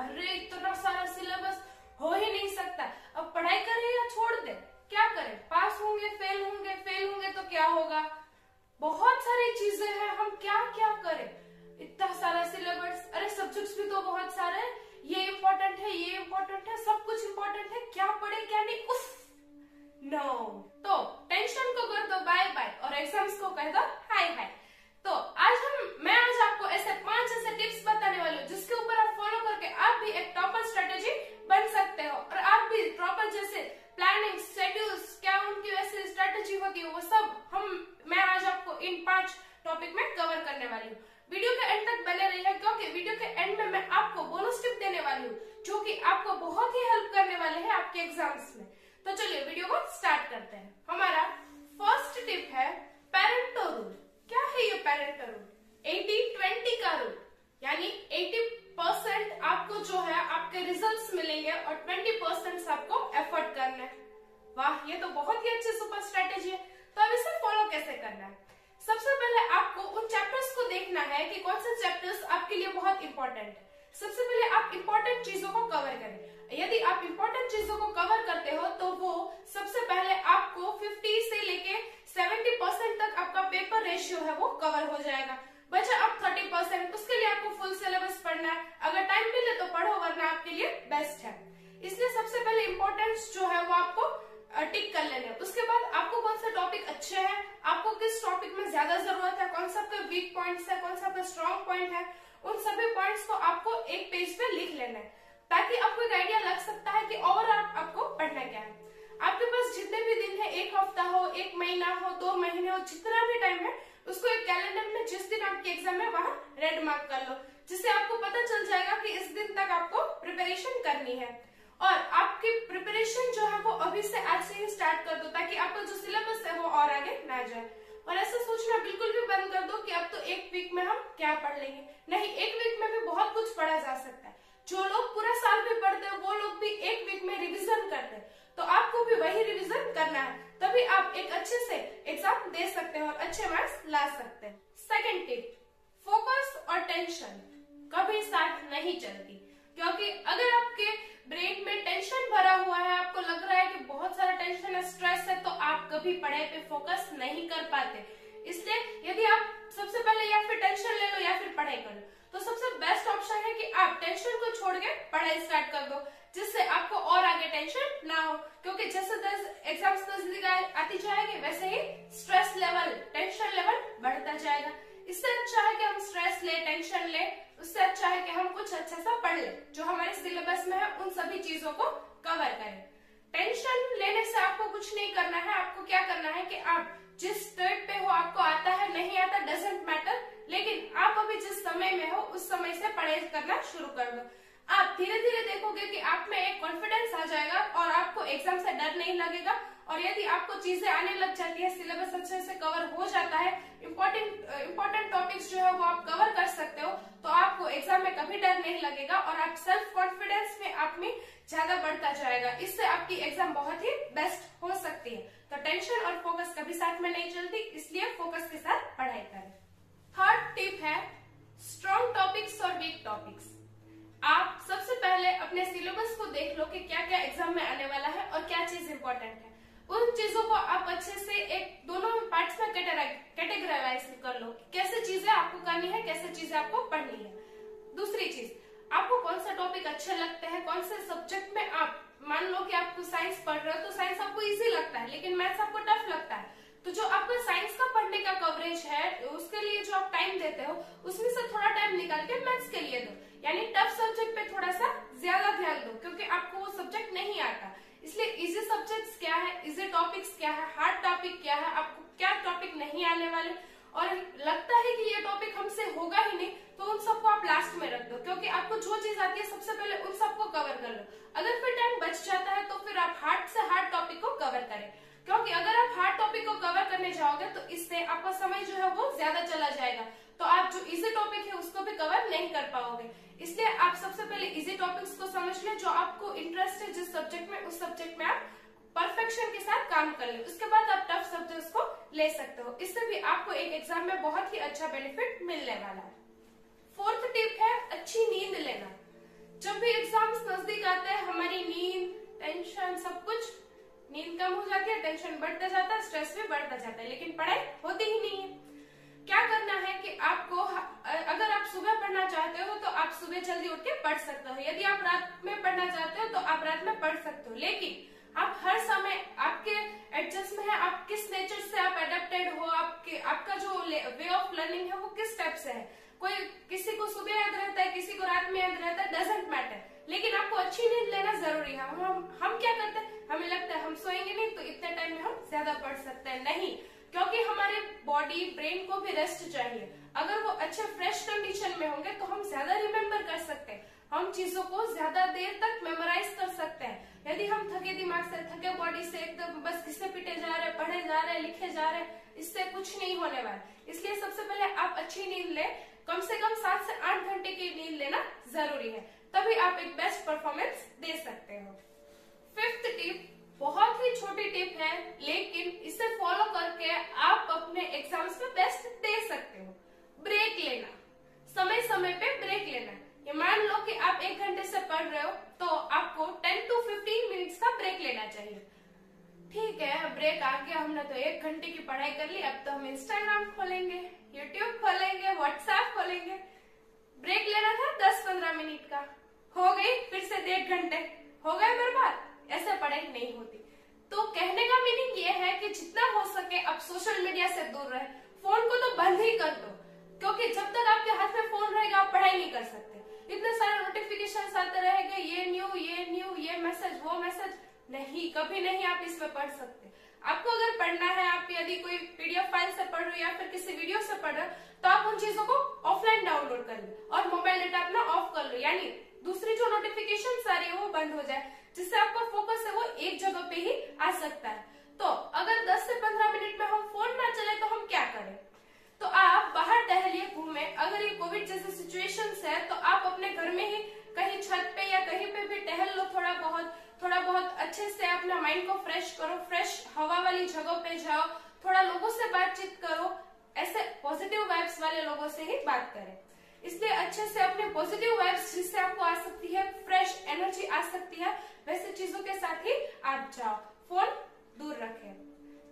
अरे इतना सारा सिलेबस हो ही नहीं सकता, अब पढ़ाई करें या छोड़ दे, क्या करें, पास होंगे फेल होंगे, फेल होंगे तो क्या होगा, बहुत सारी चीजें हैं, हम क्या क्या करें, इतना सारा सिलेबस, अरे सब्जेक्ट्स भी तो बहुत सारे हैं, ये इम्पोर्टेंट है, ये इम्पोर्टेंट है, सब कुछ इम्पोर्टेंट है, क्या पढ़े क्या नहीं, उफ नो। तो टेंशन को कर दो बाय बाय और एग्जाम्स को कह दो हाय हाय। तो मैं आज आपको ऐसे 5 ऐसे टिप्स बताने वाली हूँ जिसके ऊपर आप फॉलो करके आप भी एक टॉपर स्ट्रेटेजी बन सकते हो और आप भी टॉपर जैसे प्लानिंग शेड्यूल्स क्या उनकी वैसे स्ट्रेटेजी होती है वो सब मैं आज आपको इन 5 टॉपिक में कवर करने वाली हूँ। वीडियो के एंड तक बने रहिए क्योंकि वीडियो के एंड में मैं आपको बोनस टिप देने वाली हूँ जो कि आपको बहुत ही हेल्प करने वाले हैं आपके एग्जाम्स में। तो चलिए वीडियो को स्टार्ट करते हैं। हमारा फर्स्ट टिप है पेरेंटो रूल। क्या है ये पेरेंटो रूल? 80-20 का रूल, यानी 80% आपको जो है आपके रिजल्ट्स मिलेंगे और 20% आपको एफर्ट करना है। वाह, ये तो बहुत ही अच्छी सुपर स्ट्रेटेजी है। तो अब इसे फॉलो कैसे करना है? सबसे पहले आपको उन चैप्टर्स को देखना है कि कौन से चैप्टर्स आपके लिए बहुत इंपॉर्टेंट है। सबसे पहले आप इंपॉर्टेंट चीजों को कवर करें। यदि आप इंपॉर्टेंट चीजों को कवर करते हो तो वो सबसे पहले आपको 50 से लेके 70% तक आपका पेपर रेशियो है वो कवर हो जाएगा। बचा अब 30%, उसके लिए आपको फुल सिलेबस पढ़ना है। अगर टाइम मिले तो पढ़ो, वरना आपके लिए बेस्ट है। इसलिए सबसे पहले इम्पोर्टेंस जो है वो आपको टिक कर लेने। उसके बाद आपको कौन सा टॉपिक अच्छे हैं, आपको किस टॉपिक में ज्यादा जरूरत है, कौन सा पे वीक पॉइंट्स है, कौन सा पे स्ट्रॉन्ग पॉइंट है, उन सभी पॉइंट्स को आपको एक पेज पे लिख लेना है ताकि आपको एक आइडिया लग सकता है कि ओवरऑल आपको पढ़ना क्या है। आपके पास जितने भी दिन है, 1 हफ्ता हो, 1 महीना हो, 2 महीने हो, जितना भी टाइम है उसको एक कैलेंडर में जिस दिन आपकी एग्जाम है वहां रेड मार्क कर लो, जिससे आपको पता चल जाएगा कि इस दिन तक आपको प्रिपरेशन करनी है। और आपकी प्रिपरेशन जो है वो अभी से आज से ही स्टार्ट कर दो ताकि आपका जो सिलेबस है वो और आगे ना जाए। और ऐसा सोचना बिल्कुल भी बंद कर दो कि अब तो 1 वीक में हम क्या पढ़ लेंगे। नहीं, 1 वीक में भी बहुत कुछ पढ़ा जा सकता है। जो लोग पूरा साल भी पढ़ते हैं वो लोग भी 1 वीक में रिवीजन करते हैं, तो आपको भी वही रिवीजन करना है, तभी आप एक अच्छे से एग्जाम दे सकते हैं और अच्छे मार्क्स ला सकते हैं। सेकेंड टिप, फोकस और टेंशन कभी साथ नहीं चलती, क्योंकि अगर आपके ब्रेन में टेंशन भरा हुआ है, आपको लग रहा है कि बहुत सारा टेंशन है, स्ट्रेस है, तो आप कभी पढ़ाई पे फोकस नहीं कर पाते। इसलिए यदि आप सबसे पहले या फिर टेंशन ले लो या फिर पढ़ाई कर लो, तो सबसे बेस्ट ऑप्शन है कि आप टेंशन को छोड़ के पढ़ाई स्टार्ट कर दो, जिससे आपको और आगे टेंशन ना हो। क्योंकि जैसे एग्जाम्स नजदीक आती जाएगी वैसे ही स्ट्रेस लेवल, टेंशन लेवल बढ़ता जाएगा। इससे अच्छा है कि हम स्ट्रेस ले, टेंशन ले, उससे अच्छा है कि हम कुछ अच्छा सा पढ़ ले जो हमारे सिलेबस में है, उन सभी चीजों को कवर करें। टेंशन लेने से आपको कुछ नहीं करना है। आपको क्या करना है कि आप जिस स्टेट पे हो, आपको आता है नहीं आता डजंट मैटर, लेकिन आप अभी जिस समय में हो उस समय से पढ़ाई करना शुरू कर दो। आप धीरे धीरे देखोगे कि आप में एक कॉन्फिडेंस आ जाएगा और आपको एग्जाम से डर नहीं लगेगा। और यदि आपको चीजें आने लग जाती है, सिलेबस अच्छे से कवर हो जाता है, इम्पोर्टेंट टॉपिक्स जो है वो आप कवर कर सकते हो, तो आपको एग्जाम में कभी डर नहीं लगेगा और आप सेल्फ कॉन्फिडेंस में आप में ज्यादा बढ़ता जाएगा। इससे आपकी एग्जाम बहुत ही बेस्ट हो सकती है। तो टेंशन और फोकस कभी साथ में नहीं चलती, इसलिए फोकस के साथ पढ़ाई करें। थर्ड टिप है स्ट्रॉन्ग टॉपिक्स और वीक टॉपिक्स। आप सबसे पहले अपने सिलेबस को देख लो कि क्या क्या एग्जाम में आने वाला है और क्या चीज इंपॉर्टेंट है। उन चीजों को आप अच्छे से एक दोनों पार्ट्स में कैटेगराइज कर लो, कैसे चीजें आपको करनी है, कैसे चीजें आपको पढ़नी है। दूसरी चीज, आपको कौन सा टॉपिक अच्छे लगते हैं, कौन से सब्जेक्ट में आप मान लो कि आपको साइंस पढ़ रहे हो तो साइंस आपको इजी लगता है लेकिन मैथ्स आपको टफ लगता है, तो जो आपका साइंस का पढ़ने का कवरेज है उसके लिए जो आप टाइम देते हो उसमें से थोड़ा टाइम निकाल के मैथ्स के लिए दो। यानी टफ सब्जेक्ट पे थोड़ा सा ज्यादा ध्यान दो क्योंकि आपको वो सब्जेक्ट नहीं आता। इसलिए इजी सब्जेक्ट्स क्या है, इजी टॉपिक्स क्या है, हार्ड टॉपिक क्या है, आपको क्या टॉपिक नहीं आने वाले और लगता है कि ये टॉपिक हमसे होगा ही नहीं, तो उन सबको आप लास्ट में रख दो, क्योंकि आपको जो चीज आती है सबसे पहले उन सबको कवर कर लो। अगर फिर टाइम बच जाता है तो फिर आप हार्ड से हार्ड टॉपिक को कवर करें, क्योंकि अगर आप हार्ड टॉपिक को कवर करने जाओगे तो इससे आपका समय जो है वो ज्यादा चला जाएगा, तो आप जो इजी टॉपिक है उसको भी कवर नहीं कर पाओगे। इसलिए आप सबसे पहले इजी टॉपिक्स को समझ लें, जो आपको इंटरेस्ट है जिस सब्जेक्ट में, उस सब्जेक्ट में आप परफेक्शन के साथ काम कर ले। उसके बाद आप टफ सब्जेक्ट्स को ले सकते हो, इससे भी आपको एक एग्जाम में बहुत ही अच्छा बेनिफिट मिलने वाला है। फोर्थ टिप है अच्छी नींद लेना। जब भी एग्जाम्स नजदीक आते हैं हमारी नींद, टेंशन, सब कुछ, नींद कम हो जाती है, टेंशन बढ़ता जाता है, स्ट्रेस भी बढ़ता जाता है, लेकिन पढ़ाई होती ही नहीं है। क्या करना है कि आपको, अगर आप सुबह पढ़ना चाहते हो तो आप सुबह जल्दी उठ के पढ़ सकते हो। यदि आप रात में पढ़ना चाहते हो तो आप रात में पढ़ सकते हो। लेकिन आप हर समय, आपके एडजस्ट में है, आप किस नेचर से आप एडेप्टेड हो, आपका जो वे ऑफ लर्निंग है वो किस टाइप से है। कोई किसी को सुबह याद रहता है, किसी को रात में याद रहता है, डजंट मैटर, लेकिन आपको अच्छी नींद लेना जरूरी है। हम क्या करते हैं, हमें लगता है हम सोएंगे नहीं तो इतने टाइम में हम ज्यादा पढ़ सकते हैं। नहीं, क्योंकि हमारे बॉडी, ब्रेन को भी रेस्ट चाहिए। अगर वो अच्छे फ्रेश कंडीशन में होंगे तो हम ज्यादा रिमेम्बर कर सकते हैं, हम चीजों को ज्यादा देर तक मेमोराइज कर सकते हैं। यदि हम थके दिमाग से, थके बॉडी से एकदम बस घिसे पिटे जा रहे, पढ़े जा रहे, लिखे जा रहे, इससे कुछ नहीं होने वाला। इसलिए सबसे पहले आप अच्छी नींद ले, कम से कम 7 से 8 घंटे की नींद लेना जरूरी है, तभी आप एक बेस्ट परफॉर्मेंस दे सकते हो। 5th टिप बहुत ही छोटी टिप है, लेकिन इसे फॉलो करके आप अपने एग्जाम्स में बेस्ट दे सकते हो। ब्रेक लेना, समय समय पे ब्रेक लेना। ये मान लो कि आप 1 घंटे से पढ़ रहे हो तो आपको 10 to 15 मिनट्स का ब्रेक लेना चाहिए। ठीक है, ब्रेक आ गया, हमने तो 1 घंटे की पढ़ाई कर ली, अब तो हम इंस्टाग्राम खोलेंगे, यूट्यूब खोलेंगे, व्हाट्सएप खोलेंगे। ब्रेक लेना था 10-15 मिनट का, हो गई फिर से 1.5 घंटे, हो गए बर्बाद। ऐसे पढ़ाई नहीं होती। तो कहने का मीनिंग ये है कि जितना हो सके आप सोशल मीडिया से दूर रहे। फोन को तो बंद ही कर दो, क्योंकि जब तक आपके हाथ में फोन रहेगा आप पढ़ाई नहीं कर सकते। इतने सारे नोटिफिकेशंस आते रहेंगे, ये न्यू, ये मैसेज, वो मैसेज, नहीं, कभी नहीं आप इसमें पढ़ सकते। आपको अगर पढ़ना है, आप यदि कोई पीडीएफ फाइल से पढ़ रहे हो या फिर किसी वीडियो से पढ़ रहे हो, तो आप उन चीजों को ऑफलाइन डाउनलोड कर लो और मोबाइल डेटा अपना ऑफ कर लो, यानी दूसरी जो नोटिफिकेशन आ रही है वो बंद हो जाए, जिससे आपका फोकस है वो एक जगह पे ही आ सकता है। तो अगर 10 से 15 मिनट में हम फोन ना चले तो हम क्या करें? तो आप बाहर टहलिए, घूमे। अगर ये कोविड जैसे सिचुएशंस है तो आप अपने घर में ही कहीं छत पे या कहीं पे भी टहल लो, थोड़ा बहुत अच्छे से अपना माइंड को फ्रेश करो, फ्रेश हवा वाली जगह पे जाओ, थोड़ा लोगों से बातचीत करो, ऐसे पॉजिटिव वाइब्स वाले लोगों से ही बात करें। इसलिए अच्छे से अपने पॉजिटिव वाइब्स जिससे आपको आ सकती है, फ्रेश एनर्जी आ सकती है, वैसे चीजों के साथ ही आप जाओ। फोन दूर रखें,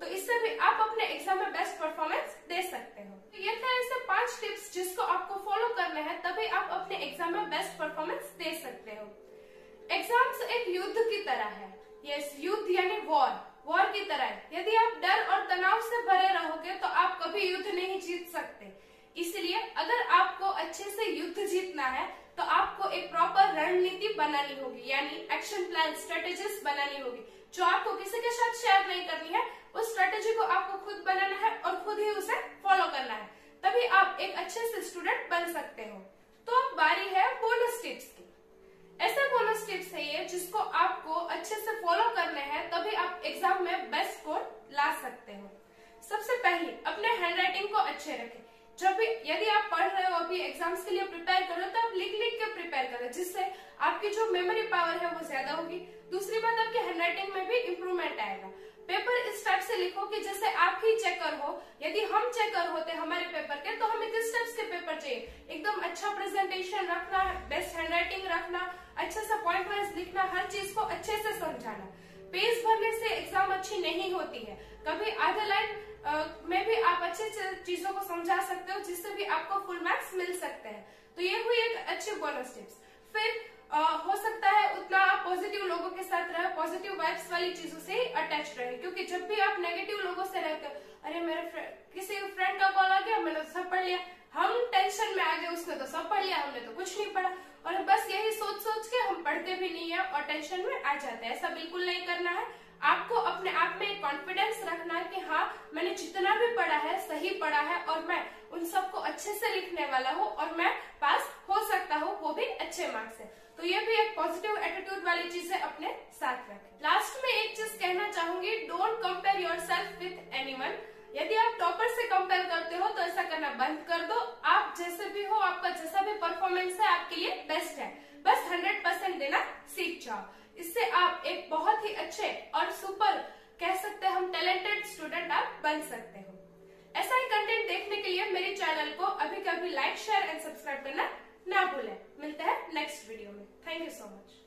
तो इससे भी आप अपने एग्जाम में बेस्ट परफॉर्मेंस दे सकते हो। तो ये था ऐसे 5 टिप्स जिसको आपको फॉलो करना है, तभी आप अपने एग्जाम में बेस्ट परफॉर्मेंस दे सकते हो। एग्जाम्स एक युद्ध की तरह है। यस, युद्ध यानी वॉर की तरह है। यदि आप डर और तनाव से भरे रहोगे तो आप कभी युद्ध नहीं जीत सकते। इसलिए अगर आपको अच्छे से युद्ध जीतना है तो आपको एक प्रॉपर रणनीति बनानी होगी, यानी एक्शन प्लान, स्ट्रेटेजीज बनानी होगी, जो आपको किसी के साथ शेयर नहीं करनी है। उस स्ट्रेटेजी को आपको खुद बनाना है और खुद ही उसे फॉलो करना है, तभी आप एक अच्छे से स्टूडेंट बन सकते हो। तो अब बारी है बोनस टिप्स की। ऐसे बोनस टिप्स है ये जिसको आपको अच्छे से फॉलो करने हैं, तभी आप एग्जाम में बेस्ट स्कोर ला सकते हो। सबसे पहले अपने हैंडराइटिंग को अच्छे रखें। जब भी यदि आप पढ़ रहे हो, अभी एग्जाम्स के लिए प्रिपेयर कर रहे हो, तो आप लिख के प्रिपेयर करें, जिससे आपकी जो मेमोरी पावर है वो ज्यादा होगी। दूसरी बात, आपके हैंडराइटिंग में भी इम्प्रूवमेंट आएगा। पेपर इस टाइप से लिखो कि जैसे आप ही चेकर हो। यदि हम चेकर होते हमारे पेपर के, तो हमें किस टाइप के पेपर चाहिए? एकदम अच्छा प्रेजेंटेशन रखना, बेस्ट हैंडराइटिंग रखना, अच्छे से पॉइंट वाइज लिखना, हर चीज को अच्छे से समझाना। पेज भरने से एग्जाम अच्छी नहीं होती है। कभी आधे लाइन में भी आप अच्छे चीजों को समझा सकते हो, जिससे भी आपको फुल मार्क्स मिल सकते हैं। तो ये हुई एक अच्छी बोनस टिप्स। फिर हो सकता है उतना आप पॉजिटिव लोगों के साथ रहे, पॉजिटिव वाइब्स वाली चीजों से अटैच रहे, क्योंकि जब भी आप नेगेटिव लोगों से रहते हो, अरे मेरे किसी फ्रेंड का कॉल आ गया, मैंने तो सब पढ़ लिया, हम टेंशन में आ गए, उसने तो सब पढ़ लिया, हमने तो कुछ नहीं पढ़ा, और बस यही सोच के हम पढ़ते भी नहीं है और टेंशन में आ जाते हैं। ऐसा बिल्कुल नहीं करना है। आपको अपने आप में कॉन्फिडेंस रखना है कि हाँ, मैंने जितना भी पढ़ा है सही पढ़ा है और मैं उन सबको अच्छे से लिखने वाला हूँ और मैं पास हो सकता हूँ, वो भी अच्छे मार्क्स से। तो ये भी एक पॉजिटिव एटीट्यूड वाली चीज है, अपने साथ रखें। लास्ट में एक चीज कहना चाहूंगी, don't compare yourself with anyone. यदि आप टॉपर से कंपेयर करते हो तो ऐसा करना बंद कर दो। आप जैसे भी हो, आपका जैसा भी परफॉर्मेंस है आपके लिए बेस्ट है, बस 100% देना सीख जाओ। इससे आप एक बहुत ही अच्छे और सुपर, कह सकते हैं हम, टैलेंटेड स्टूडेंट आप बन सकते हो। ऐसा ही कंटेंट देखने के लिए मेरे चैनल को अभी लाइक, शेयर एंड सब्सक्राइब करना ना भूलें। मिलते हैं नेक्स्ट वीडियो में। Thank you so much.